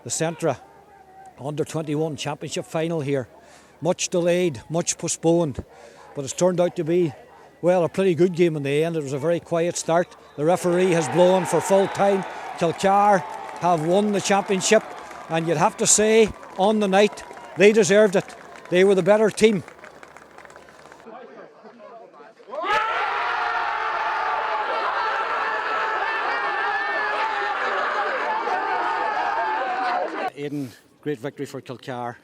the Centra Under-21 Championship final here. Much delayed, much postponed, but it's turned out to be, well, a pretty good game in the end. It was a very quiet start. The referee has blown for full time. Kilcar have won the championship, and you'd have to say, on the night, they deserved it. They were the better team. Aidan, great victory for Kilcar.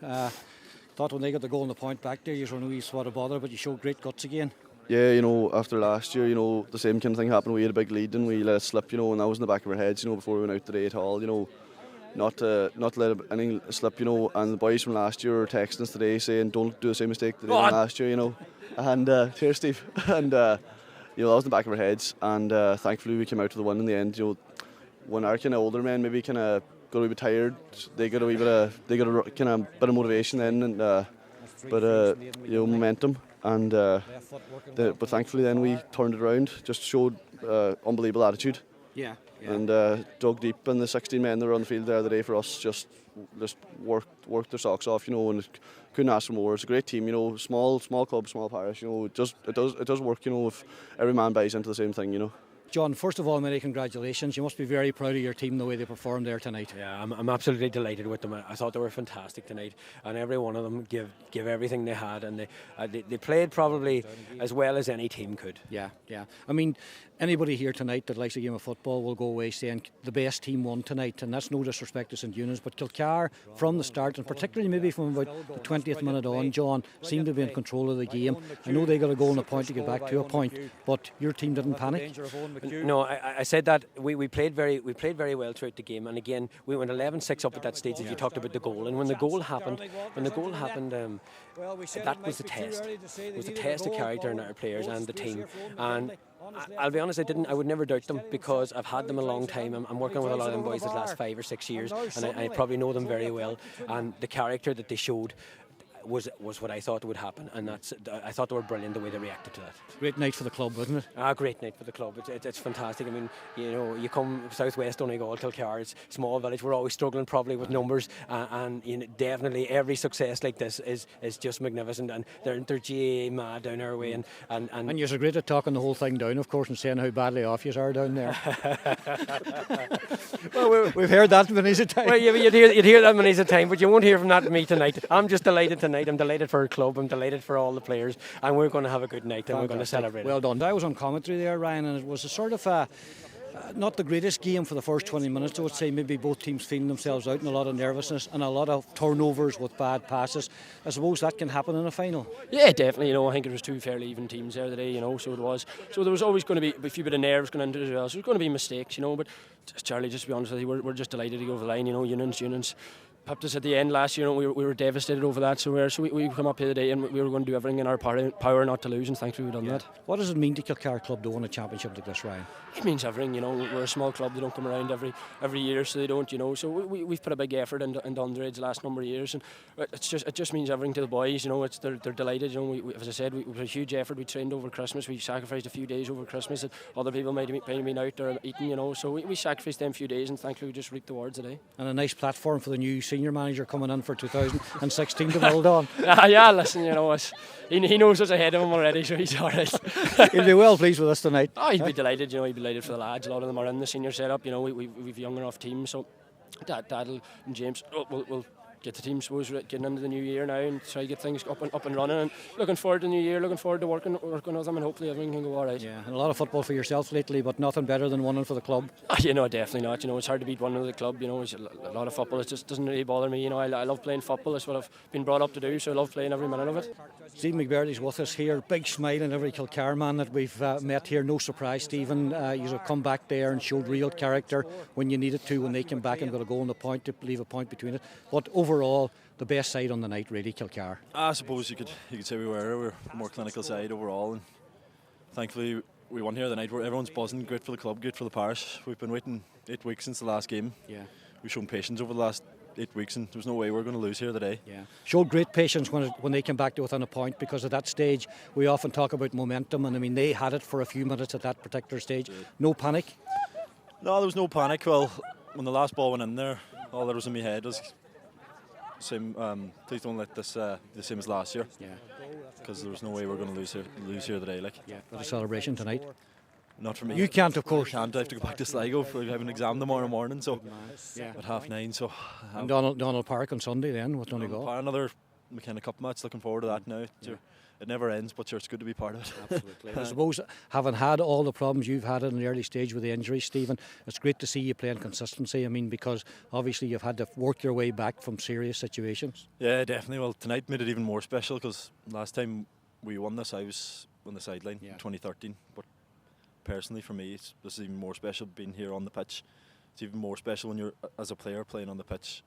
Thought when they got the goal and the point back there, you were no sort of bother, but you showed great guts again. Yeah, after last year, the same kind of thing happened. We had a big lead and we let it slip, and that was in the back of our heads, before we went out today at all, not to let anything slip, and the boys from last year were texting us today saying don't do the same mistake that they did last year, and cheers Steve, and that was in the back of our heads, and thankfully we came out to the win in the end. When our kind of older men maybe kind of got a wee bit tired, they got a bit of motivation then, and momentum, and but thankfully then we turned it around, just showed unbelievable attitude. Yeah. And dug deep, and the 16 men that were on the field the other day for us just worked their socks off, and couldn't ask for more. It's a great team, small club, small parish, it does work, if every man buys into the same thing, John, first of all, many congratulations. You must be very proud of your team, the way they performed there tonight. Yeah, I'm absolutely delighted with them. I thought they were fantastic tonight, and every one of them give everything they had, and they played probably as well as any team could. Yeah. I mean, anybody here tonight that likes a game of football will go away saying the best team won tonight, and that's no disrespect to St Eunans, but Kilcar from the start, and particularly maybe from about the 20th minute on, John, seemed to be in control of the game. I know they got a goal and a point to get back to a point, but your team didn't panic. No, I said that we played very well throughout the game, and again we went 11-6 up at that stage. As you talked about the goal, and when the goal happened, that was the test. It was the test of character in our players and the team. And I'll be honest, I would never doubt them, because I've had them a long time. I'm working with a lot of them boys the last 5 or 6 years, and I probably know them very well. And the character that they showed was what I thought would happen, and I thought they were brilliant the way they reacted to that. Great night for the club, wasn't it? Great night for the club. It's fantastic. I mean, you come southwest Donegal, Kilcar, it's a small village. We're always struggling probably with numbers, and definitely every success like this is just magnificent, and they're GAA mad down our way, and you're so great at talking the whole thing down, of course, and saying how badly off you are down there. Well, we've heard that many a time. Well, you'd hear that many a time, but you won't hear from that from me tonight. I'm just delighted tonight. I'm delighted for our club. I'm delighted for all the players, and we're going to have a good night. Fantastic. And we're going to celebrate. Well done. I was on commentary there, Ryan, and it was a sort of not the greatest game for the first 20 minutes. I would say maybe both teams feeling themselves out, and a lot of nervousness and a lot of turnovers with bad passes. I suppose that can happen in a final. Yeah, definitely. I think it was two fairly even teams there today. So it was. So there was always going to be a few bit of nerves going into it as well. So there's going to be mistakes. But Charlie, just to be honest with you, we're just delighted to go over the line. Eunans pipped us at the end last year. We were devastated over that. So we come up here today, and we were going to do everything in our power not to lose, and thankfully we've done that. What does it mean to Kilcar Club to win a championship like this, Ryan? It means everything. We're a small club. They don't come around every year, so they don't. So we've put a big effort into underage the last number of years, and it just means everything to the boys. They're delighted. As I said, we was a huge effort. We trained over Christmas. We sacrificed a few days over Christmas that other people might have been out or eating. So we sacrificed them few days, and thankfully we just reaped the rewards today. And a nice platform for the new senior manager coming in for 2016 to build on. Yeah, listen, he knows what's ahead of him already, so he's all right. He'll be well pleased with us tonight. He'd be delighted. He'd be delighted for the lads. A lot of them are in the senior setup. We've young enough teams, so Daddle and James will get the team, suppose, getting into the new year now and try to get things up and running, and looking forward to the new year, looking forward to working with them, and hopefully everything can go all right. Yeah, and a lot of football for yourself lately, but nothing better than winning for the club. Definitely not. It's hard to beat one of the club. It's a lot of football. It just doesn't really bother me. I love playing football. It's what I've been brought up to do, so I love playing every minute of it. Stephen McBurdy's with us here. Big smile in every Kilcar man that we've met here. No surprise, Stephen. You have come back there and showed real character when you needed to, when they came back and got a goal and a point to leave a point between it. But overall, the best side on the night, really, Kilcar. I suppose you could say we're a more clinical side overall, and thankfully we won here the night. Everyone's buzzing. Great for the club, great for the parish. We've been waiting 8 weeks since the last game. Yeah, we've shown patience over the last 8 weeks, and there's no way we're going to lose here today. Yeah, showed great patience when they came back to within a point, because at that stage we often talk about momentum, and they had it for a few minutes at that particular stage. No panic. No, there was no panic. Well, when the last ball went in there, all that was in my head was same. Please don't let this the same as last year. Yeah. Because there was no way we're going to lose here today. Like. Yeah. For the celebration tonight. Not for me. You can't, of course. I can't. I have to go back to Sligo. I have an exam tomorrow morning, so Yeah. at 9:30. So. And Donald Park on Sunday then with Donegal. Another McKenna Cup match. Looking forward to that now. Sure. It never ends, but sure, it's good to be part of it. Absolutely. I suppose, having had all the problems you've had in the early stage with the injuries, Stephen, it's great to see you playing consistency. I mean, because obviously you've had to work your way back from serious situations. Yeah, definitely. Well, tonight made it even more special because last time we won this, I was on the sideline in 2013. But personally, for me, this is even more special being here on the pitch. It's even more special when you're, as a player, playing on the pitch